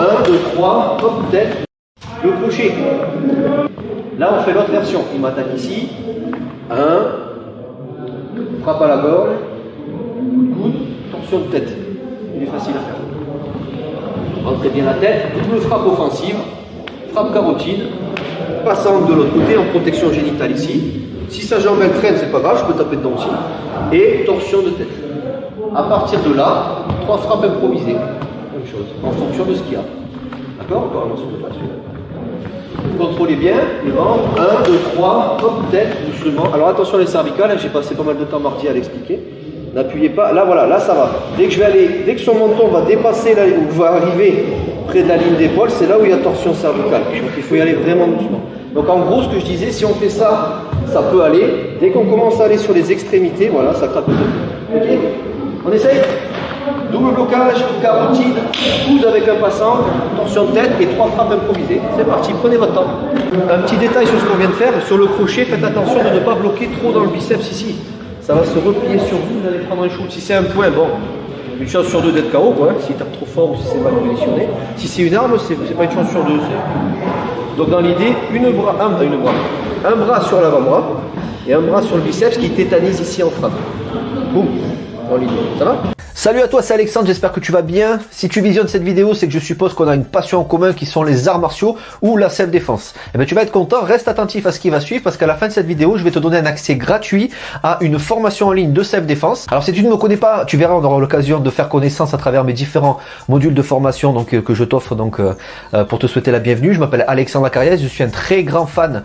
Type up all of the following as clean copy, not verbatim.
1, 2, 3, hop, tête, le crochet. Là, on fait l'autre version. Il m'attaque ici. 1, frappe à la gorge, coude, torsion de tête. Il est facile à faire. Rentrez bien la tête, double frappe offensive, frappe carotide, passant de l'autre côté en protection génitale ici. Si sa jambe elle traîne, c'est pas grave, je peux taper dedans aussi. Et torsion de tête. À partir de là, 3 frappes improvisées. Même chose, en fonction de ce qu'il y a. D'accord? Encore un morceau de face. Contrôlez bien les ventres. 1, 2, 3, hop, tête, doucement. Alors attention les cervicales, j'ai passé pas mal de temps mardi à l'expliquer. N'appuyez pas, là voilà, là ça va. Dès que son menton va dépasser, là, ou va arriver près de la ligne d'épaule, c'est là où il y a torsion cervicale. Donc il faut y aller vraiment doucement. Donc en gros, ce que je disais, si on fait ça, ça peut aller. Dès qu'on commence à aller sur les extrémités, voilà, ça craque. Ok? On essaye? Double blocage, carotide, coude avec un passant, torsion de tête et 3 frappes improvisées. C'est parti, prenez votre temps. Un petit détail sur ce qu'on vient de faire, sur le crochet, faites attention de ne pas bloquer trop dans le biceps ici. Ça va se replier sur vous, vous allez prendre un shoot. Si c'est un point, bon, une chance sur deux d'être KO, quoi. Si tape trop fort ou si c'est mal positionné. Si c'est une arme, c'est pas une chance sur deux. Donc dans l'idée, un bras sur l'avant-bras et un bras sur le biceps qui tétanise ici en frappe. Boum, dans l'idée. Ça va? Salut à toi, c'est Alexandre, j'espère que tu vas bien. Si tu visionnes cette vidéo, c'est que je suppose qu'on a une passion en commun qui sont les arts martiaux ou la self-défense. Eh bien, tu vas être content, reste attentif à ce qui va suivre parce qu'à la fin de cette vidéo, je vais te donner un accès gratuit à une formation en ligne de self-défense. Alors, si tu ne me connais pas, tu verras, on aura l'occasion de faire connaissance à travers mes différents modules de formation que je t'offre pour te souhaiter la bienvenue. Je m'appelle Alexandre Acariès, je suis un très grand fan,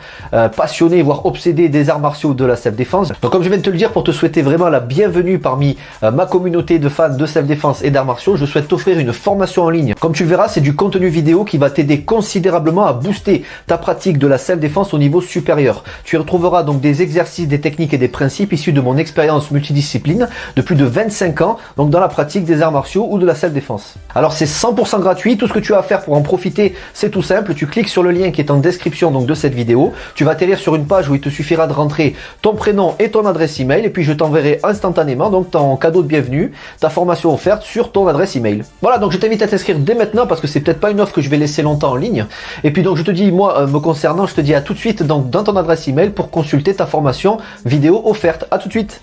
passionné, voire obsédé des arts martiaux de la self-défense. Donc, comme je viens de te le dire, pour te souhaiter vraiment la bienvenue parmi ma communauté de fans de self-défense et d'arts martiaux, je souhaite t'offrir une formation en ligne. Comme tu le verras, c'est du contenu vidéo qui va t'aider considérablement à booster ta pratique de la self-défense au niveau supérieur. Tu y retrouveras donc des exercices, des techniques et des principes issus de mon expérience multidiscipline de plus de 25 ans, donc dans la pratique des arts martiaux ou de la self-défense. Alors c'est 100% gratuit, tout ce que tu as à faire pour en profiter, c'est tout simple, tu cliques sur le lien qui est en description donc de cette vidéo, tu vas atterrir sur une page où il te suffira de rentrer ton prénom et ton adresse email et puis je t'enverrai instantanément donc ton cadeau de bienvenue, ta formation offerte sur ton adresse email. Voilà, donc je t'invite à t'inscrire dès maintenant parce que c'est peut-être pas une offre que je vais laisser longtemps en ligne. Et puis donc je te dis, moi me concernant, je te dis à tout de suite donc dans ton adresse email pour consulter ta formation vidéo offerte. À tout de suite.